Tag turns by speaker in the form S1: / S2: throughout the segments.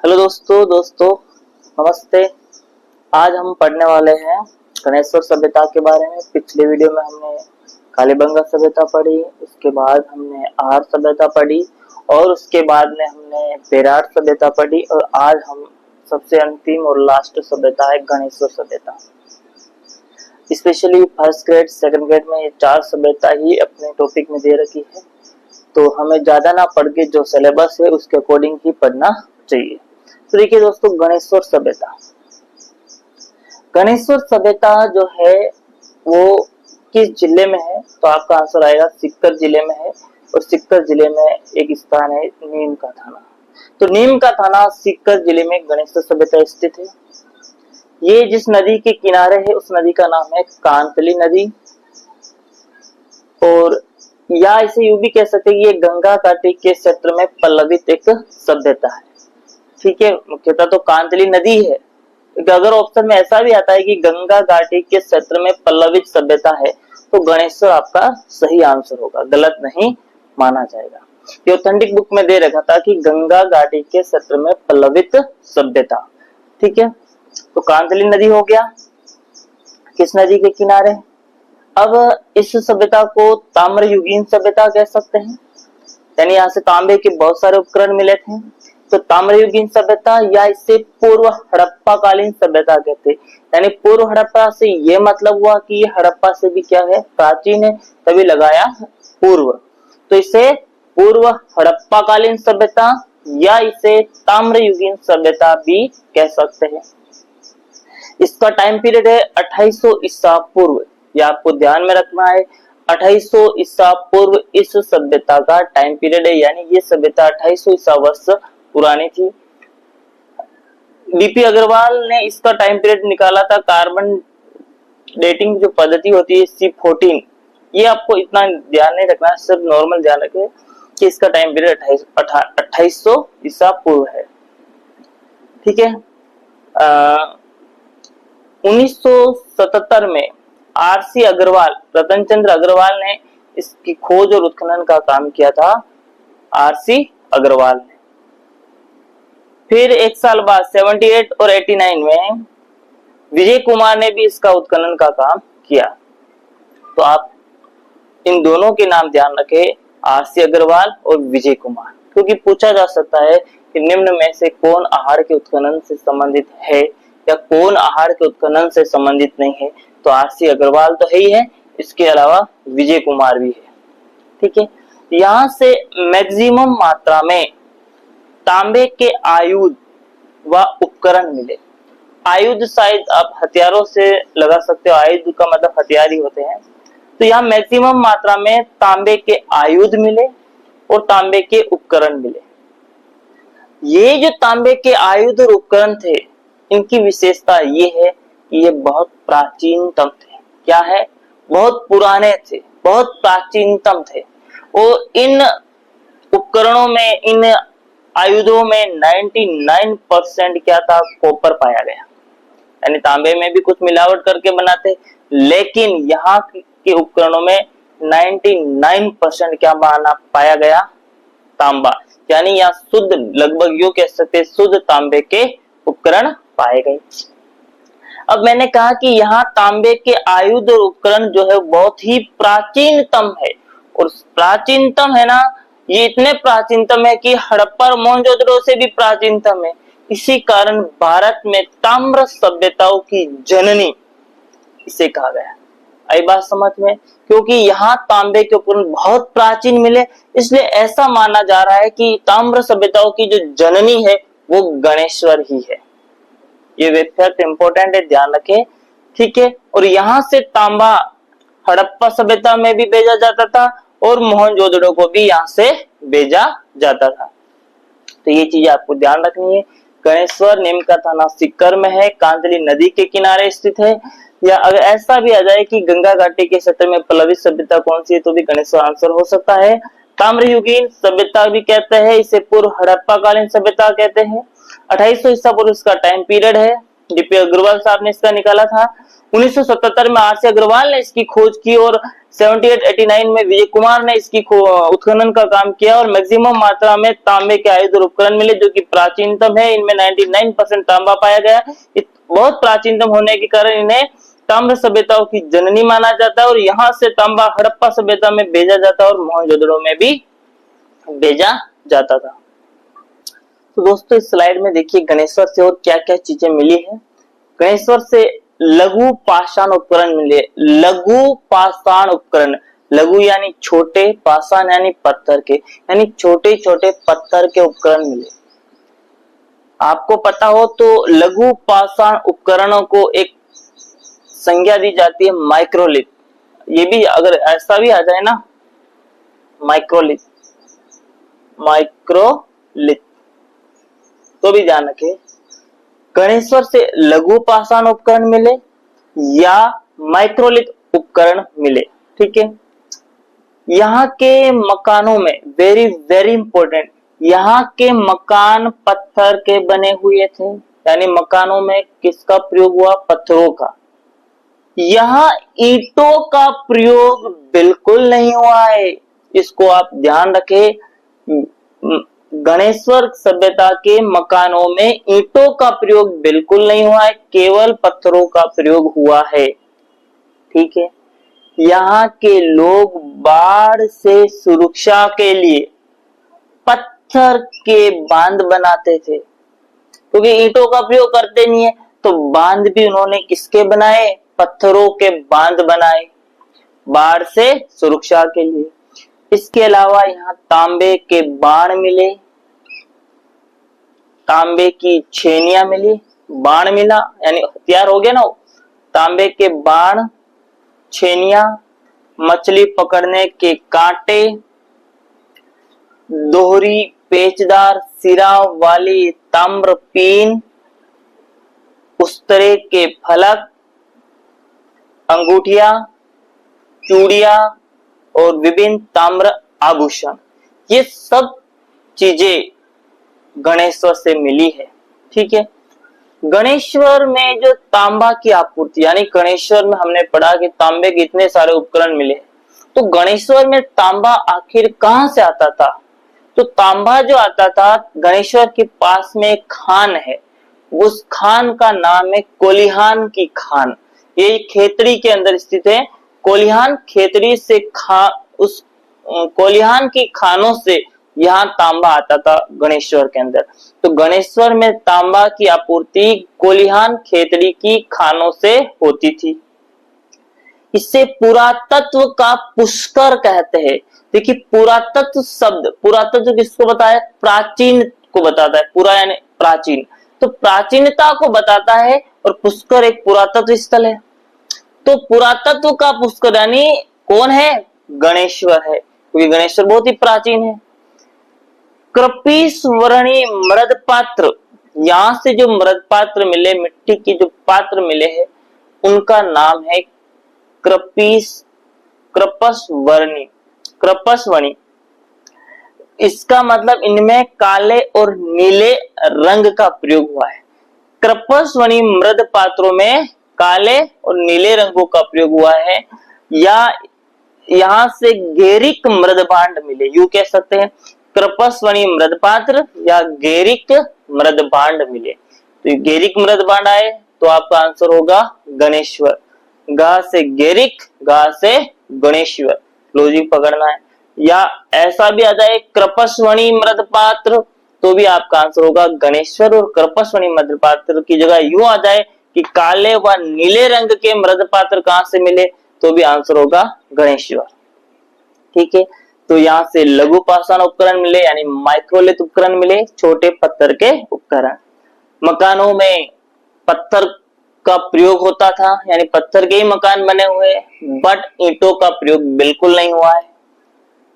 S1: Hello दोस्तों नमस्ते। आज हम पढ़ने वाले हैं गणेश्वर सभ्यता के बारे में। पिछले वीडियो में हमने कालीबंगा सभ्यता पढ़ी, उसके बाद हमने आहार सभ्यता पढ़ी और उसके बाद में हमने बेरार सभ्यता पढ़ी और आज हम सबसे अंतिम और लास्ट सभ्यता है गणेश्वर सभ्यता। Specially first grade second grade में ये 4 सभ्यता ही अपने टॉपिक में दे रखी है, तो हमें ज्यादा ना पढ़ के जो सिलेबस है उसके अकॉर्डिंग ही पढ़ना चाहिए। तो देखिए दोस्तों, गणेश्वर सभ्यता जो है वो किस जिले में है, तो आपका आंसर आएगा सीकर जिले में है। और सीकर जिले में एक स्थान है नीम का थाना। तो नीम का थाना सीकर जिले में गणेश्वर सभ्यता स्थित है। ये जिस नदी के किनारे है उस नदी का नाम है कांतली नदी, और या इसे यूं भी कह सकते हैं कि ये गंगा घाटी के क्षेत्र में पल्लवित एक सभ्यता है। ठीक है, मुख्यतः तो कांतली नदी है। अगर ऑप्शन में ऐसा भी आता है कि गंगा घाटी के क्षेत्र में पल्लवित सभ्यता है तो गणेश्वर आपका सही आंसर होगा, गलत नहीं माना जाएगा। ये ऑथेंटिक बुक में दे रखा था कि गंगा घाटी के क्षेत्र में पल्लवित सभ्यता। ठीक है, तो कांतली नदी हो गया किस नदी के किनारे। अब इस सभ्यता को ताम्रयुगीन सभ्यता कह सकते हैं, यानी यहाँ से तांबे के बहुत सारे उपकरण मिले थे। तो ताम्रयुगीन सभ्यता या इससे पूर्व हड़प्पा कालीन सभ्यता कहते हैं। यानी पूर्व हड़प्पा से ये मतलब हुआ कि ये हड़प्पा से भी क्या है, प्राचीन है, तभी लगाया पूर्व। तो इसे पूर्व हड़प्पा कालीन सभ्यता या इसे ताम्रयुगीन सभ्यता भी कह सकते हैं। इसका टाइम पीरियड है 2800 ईसा पूर्व, या आपको ध्यान में रखना है 2800 ईसा पूर्व इस सभ्यता का टाइम पीरियड है। यानी ये सभ्यता 2800 ईसा वर्ष पुरानी थी। डीपी अग्रवाल ने इसका टाइम पीरियड निकाला था। कार्बन डेटिंग जो पद्धति होती है C14, ये आपको इतना ध्यान नहीं रखना, सिर्फ नॉर्मल ध्यान रखें कि इसका टाइम पीरियड 2800 ईसा पूर्व है। ठीक है, 1977 में RC अग्रवाल, रतन चंद्र अग्रवाल ने इसकी खोज और उत्खनन का काम किया था, RC अग्रवाल ने। फिर एक साल बाद 78 और 89 में विजय कुमार ने भी इसका उत्खनन का काम किया। तो आप इन दोनों के नाम ध्यान रखें, RC अग्रवाल और विजय कुमार, क्योंकि पूछा जा सकता है कि निम्न में से कौन आहार के उत्खनन से संबंधित है या कौन आहार के उत्खनन से संबंधित नहीं है। तो RC अग्रवाल तो है ही है, इसके अलावा विजय कुमार भी है। ठीक है, यहां से मैक्सिमम मात्रा में तांबे के आयुध व उपकरण मिले। आयुध शायद आप हथियारों से लगा सकते हो, आयुध का मतलब हथियार ही होते हैं। तो यहाँ मैक्सिमम मात्रा में तांबे के आयुध मिले और तांबे के उपकरण मिले। ये जो तांबे के आयुध और उपकरण थे, इनकी विशेषता ये है कि ये बहुत प्राचीनतम थे। क्या है, बहुत पुराने थे, बहुत प्राचीनतम थे। और इन उपकरणों में, इन आयुधों में 99% क्या था, कॉपर पाया गया। यानी तांबे में भी कुछ मिलावट करके बनाते, लेकिन यहाँ के उपकरणों में 99% क्या पाया गया, तांबा। यानी यहाँ शुद्ध, लगभग यूं कह सकते शुद्ध तांबे के उपकरण पाए गए। अब मैंने कहा कि यहाँ तांबे के आयुध और उपकरण जो है बहुत ही प्राचीनतम है, और प्राचीनतम है ना, ये इतने प्राचीनतम है कि हड़प्पा और मोहनजोदड़ो से भी प्राचीनतम है। इसी कारण भारत में ताम्र सभ्यताओं की जननी इसे कहा गया। आई बात समझ में, क्योंकि यहाँ तांबे के उपकरण बहुत प्राचीन मिले, इसलिए ऐसा माना जा रहा है कि ताम्र सभ्यताओं की जो जननी है वो गणेश्वर ही है। ये फैक्ट इंपॉर्टेंट है, ध्यान रखें। ठीक है, और यहाँ से तांबा हड़प्पा सभ्यता में भी भेजा जाता था और मोहनजोदड़ो को भी यहाँ से भेजा जाता था। तो ये चीज आपको ध्यान रखनी है। गणेश्वर नीम का थाना सीकर में है, कांतली नदी के किनारे स्थित है। या अगर ऐसा भी आ जाए कि गंगा घाटी के क्षेत्र में पल्लवित सभ्यता कौन सी है, तो भी गणेश्वर आंसर हो सकता है। ताम्रयुगीन सभ्यता भी कहते हैं, इसे पूर्व हड़प्पा कालीन सभ्यता कहते हैं। 2800 ईसा पूर्व इसका टाइम पीरियड है। डीपी अग्रवाल साहब ने इसका निकाला था। 1977 में RC अग्रवाल ने इसकी खोज की और 78-89 में विजय कुमार ने इसकी उत्खनन का काम किया और मैक्सिमम मात्रा में तांबे के आयुध और उपकरण मिले जो कि प्राचीनतम है। इनमें 99% तांबा पाया गया। बहुत प्राचीनतम होने के कारण इन्हें ताम्र सभ्यताओं की जननी माना जाता है और यहाँ से तांबा हड़प्पा सभ्यता में भेजा जाता है और मोहनजोदड़ो में भी भेजा जाता था। तो दोस्तों इस स्लाइड में देखिए गणेश्वर से और क्या क्या चीजें मिली है। गणेश्वर से लघु पाषाण उपकरण मिले। लघु पाषाण उपकरण, लघु यानी छोटे, पाषाण यानी पत्थर के, यानी छोटे छोटे पत्थर के उपकरण मिले। आपको पता हो तो लघु पाषाण उपकरणों को एक संज्ञा दी जाती है माइक्रोलिथ। ये भी अगर ऐसा भी आ जाए ना माइक्रोलिथ, माइक्रोलिथ तो भी ध्यान रखें गणेश्वर से लघु पाषाण उपकरण मिले या माइक्रोलिथ उपकरण मिले। ठीक है, यहाँ के मकानों में वेरी वेरी इंपॉर्टेंट, यहाँ के मकान पत्थर के बने हुए थे, यानी मकानों में किसका प्रयोग हुआ? पत्थरों का। यहाँ ईंटों का प्रयोग बिल्कुल नहीं हुआ है, इसको आप ध्यान रखें। गणेश्वर सभ्यता के मकानों में ईंटों का प्रयोग बिल्कुल नहीं हुआ है, केवल पत्थरों का प्रयोग हुआ है। ठीक है, यहाँ के लोग बाढ़ से सुरक्षा के लिए पत्थर के बांध बनाते थे, क्योंकि ईंटों का प्रयोग करते नहीं है तो बांध भी उन्होंने किसके बनाए? पत्थरों के बांध बनाए बाढ़ से सुरक्षा के लिए। इसके अलावा यहाँ तांबे के बाण मिले, तांबे की छेनियां मिली, बाण मिला यानी हथियार हो गया ना, तांबे के बाण, छेनियां, मछली पकड़ने के कांटे, दोहरी पेचदार सिरा वाली ताम्र पीन, उस तरह के फलक, अंगूठिया, चूड़िया और विभिन्न ताम्र आभूषण, ये सब चीजें गणेश्वर से मिली है। ठीक है, गणेश्वर में जो तांबा की आपूर्ति, यानी गणेश्वर में हमने पढ़ा कि तांबे के इतने सारे उपकरण मिले, तो गणेश्वर में तांबा आखिर कहां से आता था? तो तांबा जो आता था गणेश्वर के पास में एक खान है, उस खान का नाम है कोलिहान की खान। ये खेतड़ी के अंदर स्थित है। कोलिहान खेतड़ी से उस कोलिहान की खानों से यहाँ तांबा आता था गणेश्वर के अंदर। तो गणेश्वर में तांबा की आपूर्ति कोलिहान खेतड़ी की खानों से होती थी। इसे पुरातत्व का पुष्कर कहते हैं। देखिए पुरातत्व शब्द, पुरातत्व किसको बताया? प्राचीन को बताता है। पुरा यानी प्राचीन, तो प्राचीनता को बताता है और पुष्कर एक पुरातत्व स्थल है। तो पुरातत्व का पुष्कर यानी कौन है? गणेश्वर है, क्योंकि गणेश्वर बहुत ही प्राचीन है। कृपीस वर्णी मृद पात्र, यहां से जो मृद पात्र मिले, मिट्टी के जो पात्र मिले हैं, उनका नाम है कृपसवर्णी। इसका मतलब इनमें काले और नीले रंग का प्रयोग हुआ है। कृपसवर्णी मृद पात्रों में काले और नीले रंगों का प्रयोग हुआ है। या यहाँ से गेरिक मृद भांड मिले, यूं कह सकते हैं कृपसवर्णी मृद पात्र या गेरिक मृद भांड मिले। तो गेरिक मृद भांड आए तो आपका आंसर होगा गणेश्वर। गा से गेरिक, गा से गणेश्वर, लॉजिक पकड़ना है। या ऐसा भी आ जाए कृपसवर्णी मृद पात्र तो भी आपका आंसर होगा गणेश्वर। और कृपसवर्णी मृद पात्र की जगह यूं आ जाए कि काले व नीले रंग के मृद पात्र कहां से मिले तो भी आंसर होगा गणेश्वर। ठीक है, तो यहाँ से लघु पाषाण उपकरण मिले यानी माइक्रोलिथ उपकरण मिले, छोटे पत्थर के उपकरण। मकानों में पत्थर का प्रयोग होता था, यानी पत्थर के ही मकान बने हुए, बट ईंटों का प्रयोग बिल्कुल नहीं हुआ है।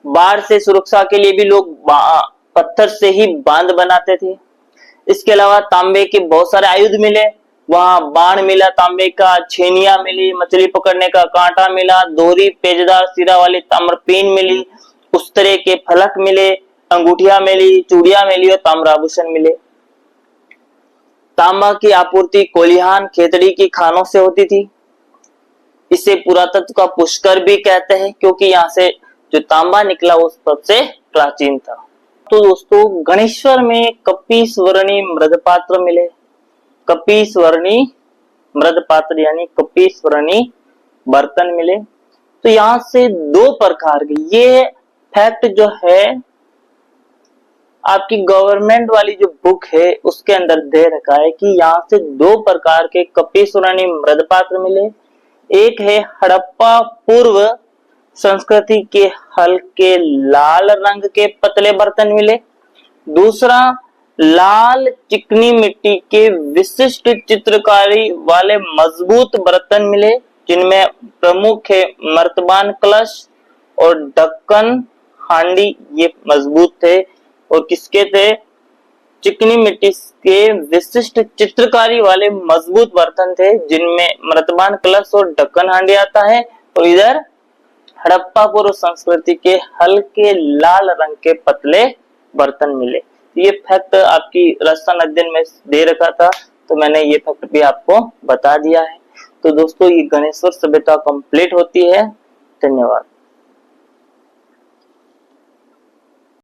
S1: बाढ़ से सुरक्षा के लिए भी लोग पत्थर से ही बांध बनाते थे। इसके अलावा तांबे के बहुत सारे आयुध मिले, वहां बाण मिला तांबे का, छेनिया मिली, मछली पकड़ने का कांटा मिला, दोहरी पेचदार सिरा वाली ताम्रपीन मिली, उस तरह के फलक मिले, अंगूठिया मिली, चूड़िया मिली और ताम्राभूषण मिले। तांबा की आपूर्ति कोलिहान खेतड़ी की खानों से होती थी। इसे पुरातत्व का पुष्कर भी कहते हैं, क्योंकि यहाँ से जो तांबा निकला वो सबसे प्राचीन था। तो दोस्तों गणेश्वर में कपीश्वरणी मृदपात्र मिले। कपीश्वरणी मृदपात्र यानी कपीश्वरणी बर्तन मिले। तो यहाँ से दो प्रकार के, ये फैक्ट जो है आपकी गवर्नमेंट वाली जो बुक है उसके अंदर दे रखा है कि यहाँ से दो प्रकार के कपीश्वरणी मृदपात्र मिले। एक है हड़प्पा पूर्व संस्कृति के हल्के लाल रंग के पतले बर्तन मिले। दूसरा लाल चिकनी मिट्टी के विशिष्ट चित्रकारी वाले मजबूत बर्तन मिले, जिनमें प्रमुख है मर्तबान कलश और ढक्कन हांडी। ये मजबूत थे और किसके थे? चिकनी मिट्टी के विशिष्ट चित्रकारी वाले मजबूत बर्तन थे, जिनमें मर्तबान कलश और ढक्कन हांडी आता है। और इधर हड़प्पा पूर्व संस्कृति के हल्के लाल रंग के पतले बर्तन मिले। ये फैक्ट आपकी रसायन अध्ययन में दे रखा था, तो मैंने ये फैक्ट भी आपको बता दिया है। तो दोस्तों ये गणेश्वर सभ्यता कंप्लीट होती है। धन्यवाद।